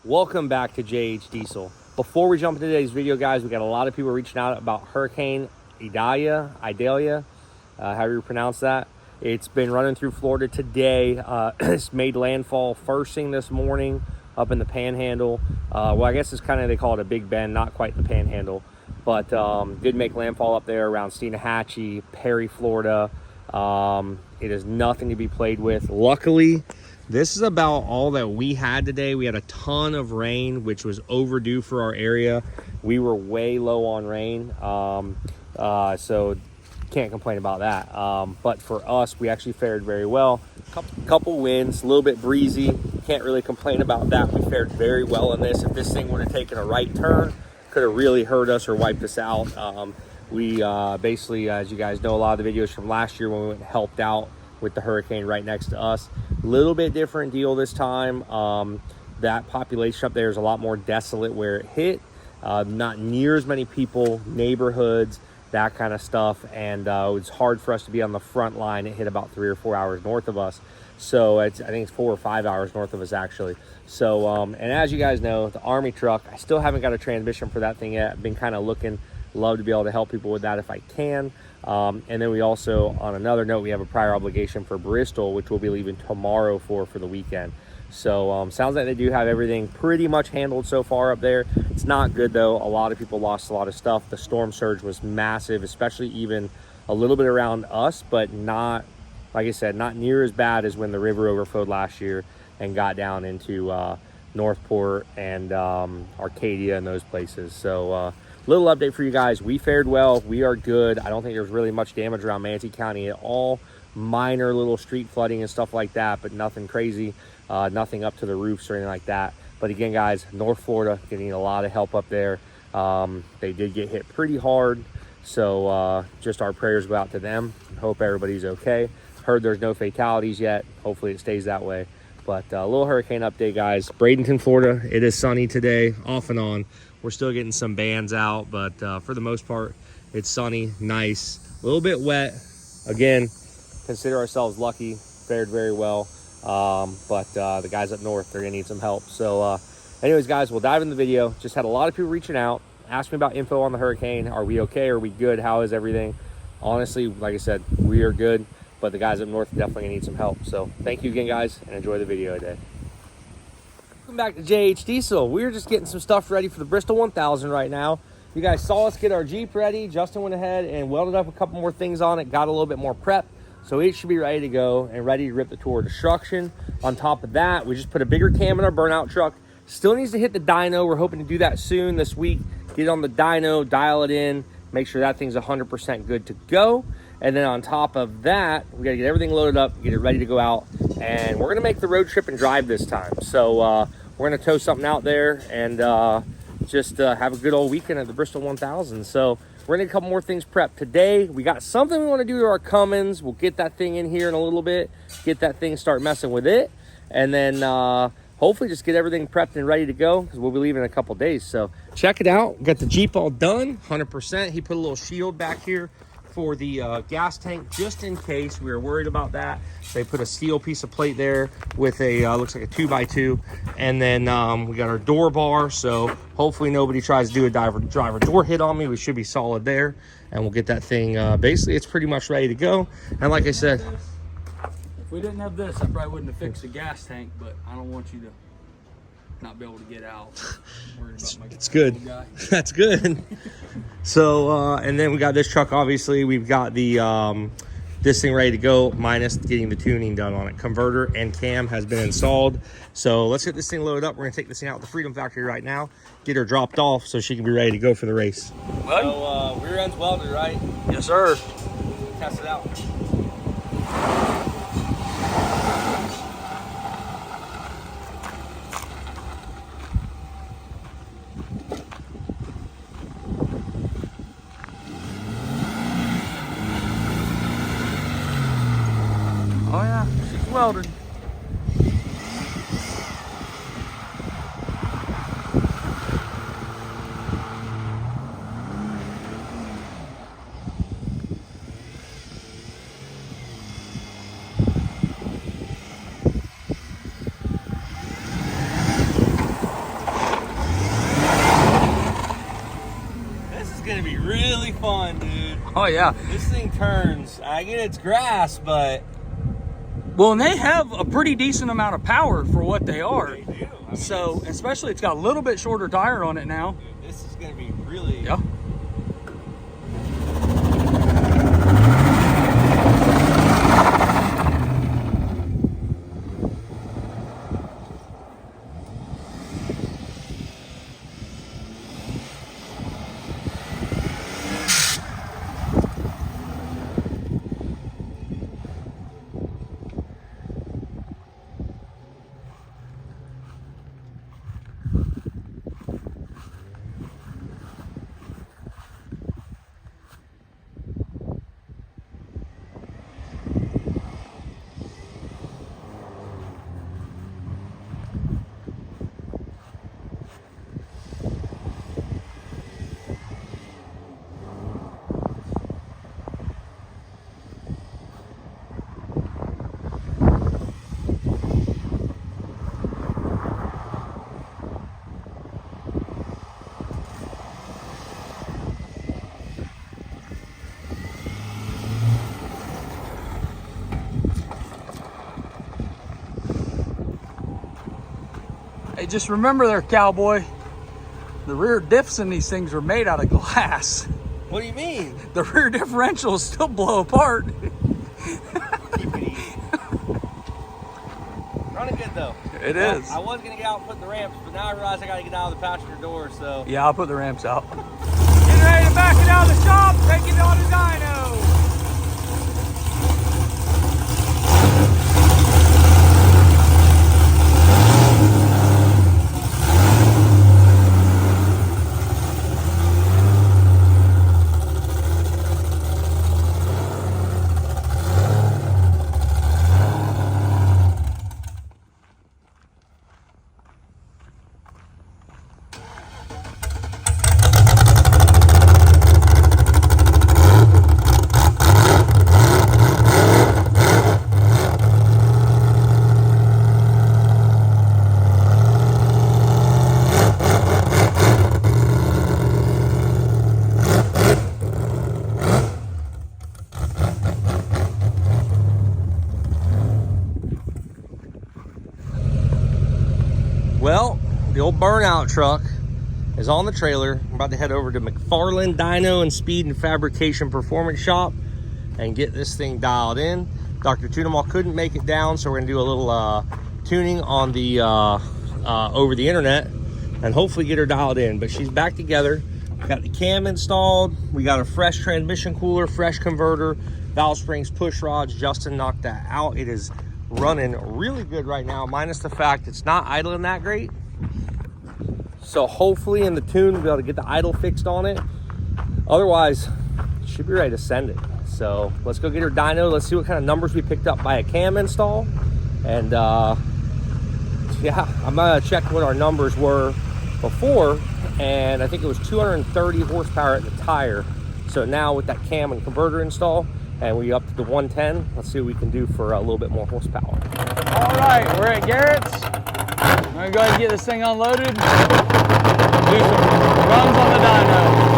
Welcome back to JH Diesel. Before we jump into today's video, guys, we got a lot of people reaching out about Hurricane Idalia, however you pronounce that. It's been running through Florida today. It's made landfall first thing this morning up in the Panhandle. Well, I guess it's kind of, they call it a Big Bend, not quite the Panhandle, but did make landfall up there around Steenahatchee, Perry, Florida. It is nothing to be played with. Luckily, this is about all that we had today. We had a ton of rain, which was overdue for our area. We were way low on rain, so can't complain about that. But for us, we actually fared very well. Couple winds, a little bit breezy. Can't really complain about that. We fared very well in this. If this thing would have taken a right turn, could have really hurt us or wiped us out. We basically, as you guys know, a lot of the videos from last year when we went and helped out with the hurricane right next to us. Little bit different deal this time. That population up there is a lot more desolate where it hit. Not near as many people, neighborhoods, that kind of stuff. And it was hard for us to be on the front line. It hit about 3 or 4 hours north of us. So I think it's 4 or 5 hours north of us actually. So, and as you guys know, the Army truck, I still haven't got a transmission for that thing yet. I've been kind of looking, love to be able to help people with that if I can. And then we also, on another note, we have a prior obligation for Bristol, which we'll be leaving tomorrow for the weekend. So sounds like they do have everything pretty much handled so far up there. It's not good though. A lot of people lost a lot of stuff. The storm surge was massive, especially even a little bit around us, but not, like I said, not near as bad as when the river overflowed last year and got down into Northport and Arcadia and those places. So little update for you guys. We fared well. We are good. I don't think there's really much damage around Manatee County at all. Minor little street flooding and stuff like that, but nothing crazy. Nothing up to the roofs or anything like that. But again, guys, North Florida getting a lot of help up there. They did get hit pretty hard. So just our prayers go out to them. Hope everybody's okay. Heard there's no fatalities yet. Hopefully it stays that way. But a little hurricane update, guys. Bradenton, Florida. It is sunny today, off and on. We're still getting some bands out, but for the most part, it's sunny, nice, a little bit wet. Again, consider ourselves lucky, fared very well. But the guys up north, they're gonna need some help. So anyways, guys, we'll dive in the video. Just had a lot of people reaching out, ask me about info on the hurricane. Are we okay? Are we good? How is everything? Honestly, like I said, we are good, but the guys up north definitely gonna need some help. So thank you again, guys, and enjoy the video today. Welcome back to JH Diesel. We're just getting some stuff ready for the Bristol 1000 right now. You guys saw us get our Jeep ready. Justin went ahead and welded up a couple more things on it, got a little bit more prep, so it should be ready to go and ready to rip the tour of destruction. On top of that, we just put a bigger cam in our Burnout truck. Still needs to hit the dyno. We're hoping to do that soon this week. Get on the dyno, dial it in, make sure that thing's 100% good to go. And then on top of that, we gotta get everything loaded up, get it ready to go out, and we're gonna make the road trip and drive this time. So we're gonna tow something out there and just have a good old weekend at the Bristol 1000. So we're gonna get a couple more things prepped today. We got something we wanna do to our Cummins. We'll get that thing in here in a little bit, get that thing, start messing with it, and then hopefully just get everything prepped and ready to go because we'll be leaving in a couple days. So check it out. Got the Jeep all done, 100%. He put a little shield back here for the gas tank just in case we were worried about that. They put a steel piece of plate there with a looks like a 2x2, and then we got our door bar, so hopefully nobody tries to do a driver door hit on me. We should be solid there, and we'll get that thing basically it's pretty much ready to go. And like I said, if we didn't have this, I probably wouldn't have fixed the gas tank, but I don't want you to not be able to get out. It's good. That's good. So and then we got this truck. Obviously we've got the this thing ready to go, minus getting the tuning done on it. Converter and cam has been installed. So let's get this thing loaded up. We're gonna take this thing out to the Freedom Factory right now, get her dropped off so she can be ready to go for the race. So rear end's welded, right? Yes, sir. Test it out. Oh yeah, she's welded. fun, dude. Oh yeah. This thing turns. I get it's grass, but well, and they have a pretty decent amount of power for what they are. they do. I mean, So, especially it's got a little bit shorter tire on it now. dude, this is gonna be really. Yeah. Hey, just remember there, cowboy, the rear diffs in these things are made out of glass. What do you mean? The rear differentials still blow apart. Keep it easy. Running good though. It is. I was gonna get out and put the ramps, but now I realize I gotta get out of the passenger door. So Yeah, I'll put the ramps out. Getting ready to back it out of the shop, take it on the dyno. well, the old Burnout truck is on the trailer. I'm about to head over to McFarland Dyno and Speed and Fabrication Performance Shop and get this thing dialed in. Dr. Tunemal couldn't make it down, so we're gonna do a little tuning on the over the internet and hopefully get her dialed in. But she's back together. Got the cam installed. We got a fresh transmission cooler, fresh converter, valve springs, push rods. Justin knocked that out. It is running really good right now, minus the fact it's not idling that great. So hopefully in the tune we'll be able to get the idle fixed on it. Otherwise, should be ready to send it. So let's go get her dyno. Let's see what kind of numbers we picked up by a cam install. And yeah, I'm gonna check what our numbers were before, and I think it was 230 horsepower at the tire. So now with that cam and converter install, and we up to the 110, let's see what we can do for a little bit more horsepower. All right, we're at Garrett's. I'm gonna go ahead and get this thing unloaded. Do some runs on the dyno.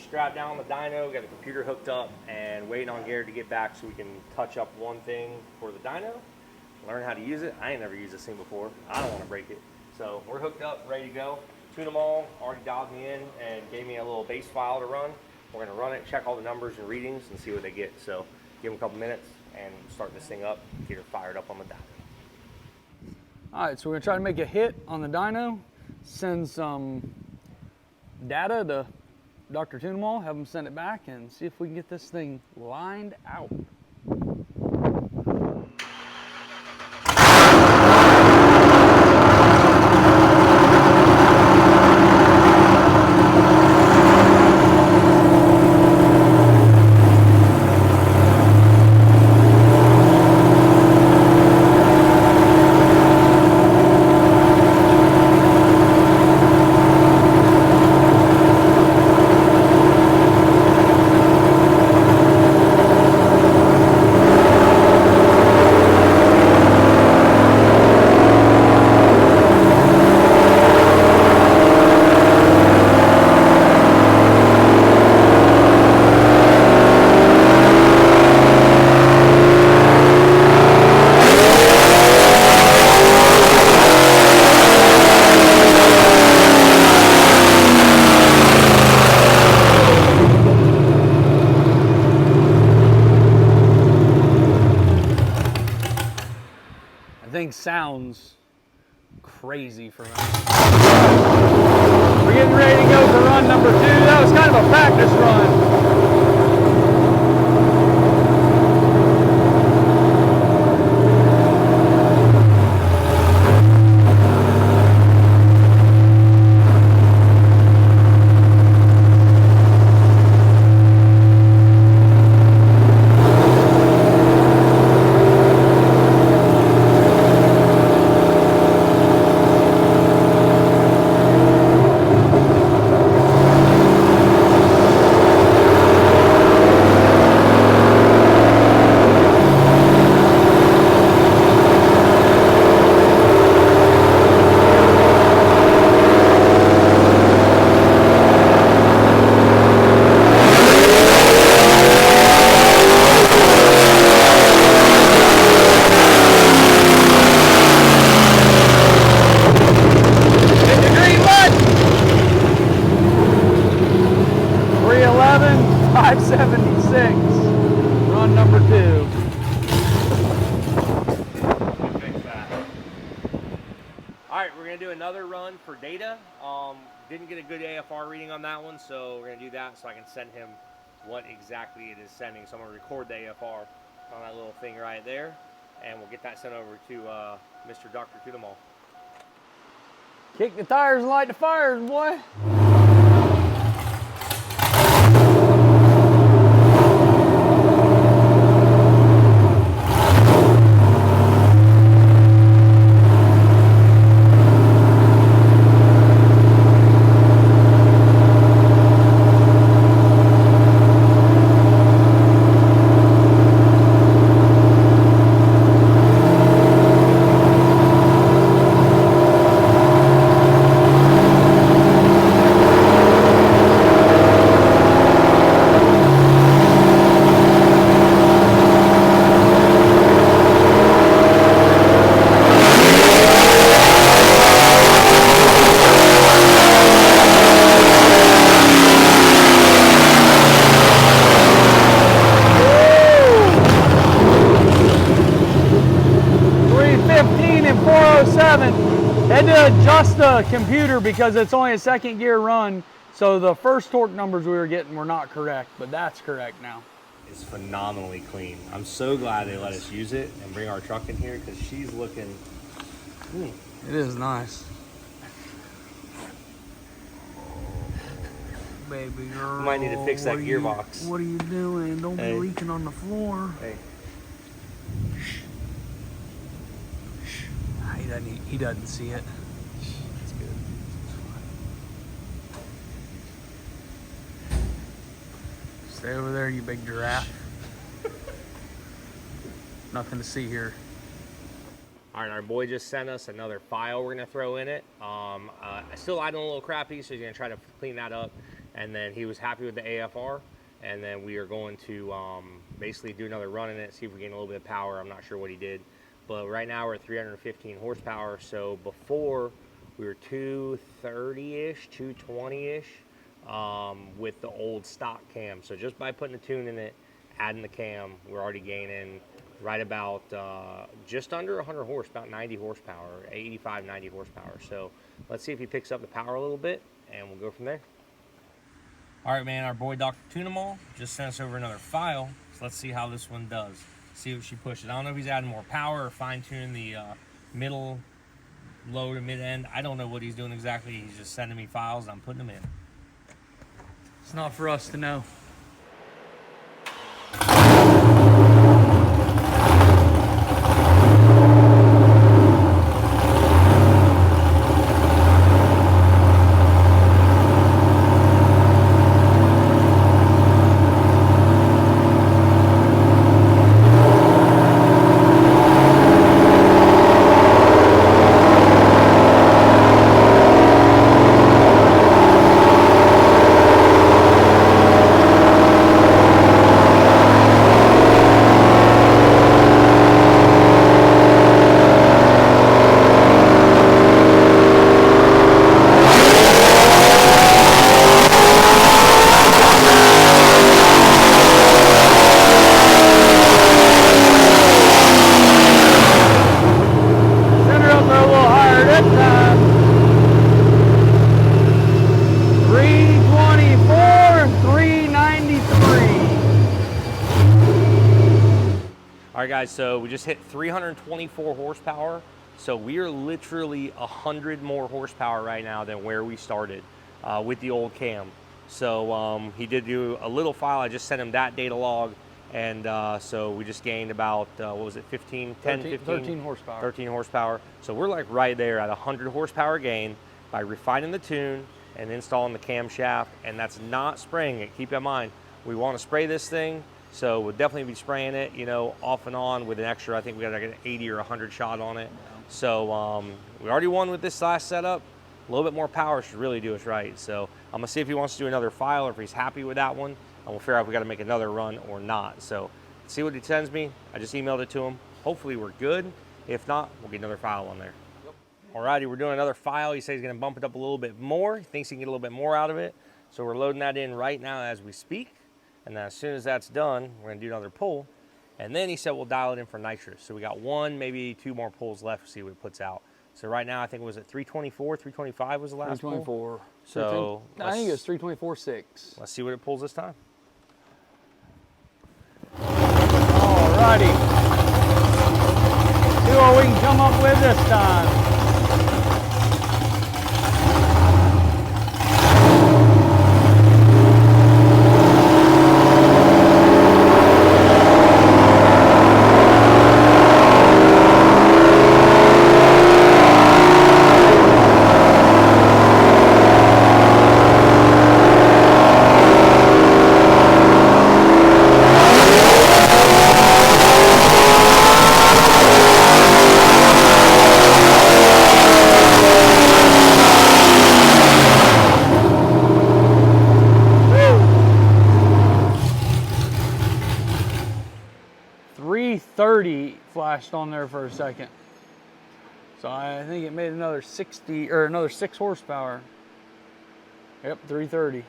Strapped down on the dyno, got the computer hooked up, and waiting on Garrett to get back so we can touch up one thing for the dyno, learn how to use it. I ain't never used this thing before. I don't want to break it. So we're hooked up, ready to go. Tune them all, already dialed me in and gave me a little base file to run. We're going to run it, check all the numbers and readings, and see what they get. So give them a couple minutes and start this thing up, get her fired up on the dyno. All right, so we're gonna try to make a hit on the dyno, send some data to Dr. Tunemal, have him send it back, and see if we can get this thing lined out. thing sounds crazy for me. We're getting ready to go for run number 2. That was kind of a practice run. Run number 2. All right, we're gonna do another run for data. Didn't get a good AFR reading on that one, so we're gonna do that so I can send him what exactly it is sending. So I'm gonna record the AFR on that little thing right there, and we'll get that sent over to Mr. Dr. To the Mall. Kick the tires and light the fires, boy. 407. Had to adjust the computer because it's only a second gear run, so the first torque numbers we were getting were not correct, but that's correct now. It's phenomenally clean. I'm so glad they let us use it and bring our truck in here because she's looking clean. It is nice. Baby girl. Might need to fix that gearbox. What are you doing? Don't be leaking on the floor. Hey. He doesn't see it. That's good. Stay over there, you big giraffe. Nothing to see here. All right, our boy just sent us another file we're gonna throw in it. Still idling a little crappy, so he's gonna try to clean that up. And then he was happy with the AFR. And then we are going to basically do another run in it, see if we gain a little bit of power. I'm not sure what he did. But right now we're at 315 horsepower. So before we were 230-ish, 220-ish with the old stock cam. So just by putting a tune in it, adding the cam, we're already gaining right about just under 100 horse, about 90 horsepower, 85, 90 horsepower. So let's see if he picks up the power a little bit and we'll go from there. All right, man, our boy Dr. Tunimal just sent us over another file. So let's see how this one does. See what she pushes. I don't know if he's adding more power or fine-tuning the middle, low to mid-end. I don't know what he's doing exactly. He's just sending me files and I'm putting them in. It's not for us to know. guys, so we just hit 324 horsepower. So we are literally 100 more horsepower right now than where we started with the old cam. So he did do a little file. I just sent him that data log. And so we just gained about, what was it, 13 horsepower. 13 horsepower. So we're like right there at 100 horsepower gain by refining the tune and installing the camshaft. And that's not spraying it. Keep in mind, we want to spray this thing. So we'll definitely be spraying it, you know, off and on with an extra, I think we got like an 80 or 100 shot on it. So we already won with this last setup. A little bit more power should really do us right. So I'm gonna see if he wants to do another file or if he's happy with that one. And we'll figure out if we got to make another run or not. So see what he sends me. I just emailed it to him. Hopefully we're good. If not, we'll get another file on there. Yep. Alrighty, we're doing another file. He says he's gonna bump it up a little bit more. He thinks he can get a little bit more out of it. So we're loading that in right now as we speak. And then as soon as that's done, we're gonna do another pull. And then he said we'll dial it in for nitrous. So we got one, maybe two more pulls left to see what it puts out. So right now I think it was at 324, 325 was the last 324. pull. So I think it was 324.6. Let's see what it pulls this time. Alrighty. See what we can come up with this time. Flashed on there for a second, so I think it made another 60 or another 6 horsepower. Yep, 330.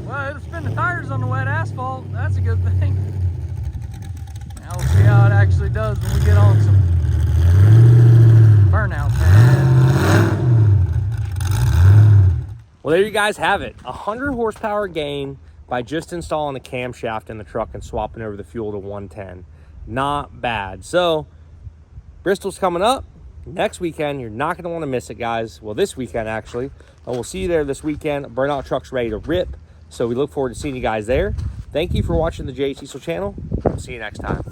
Well, it'll spin the tires on the wet asphalt. That's a good thing. Now we'll see how it actually does when we get on some burnout pads. Well, there you guys have it. 100 horsepower gain by just installing the camshaft in the truck and swapping over the fuel to 110. Not bad. So, Bristol's coming up next weekend. You're not going to want to miss it, guys. Well, this weekend, actually. And we'll see you there this weekend. Burnout truck's ready to rip. So we look forward to seeing you guys there. Thank you for watching the JH Diesel channel. See you next time.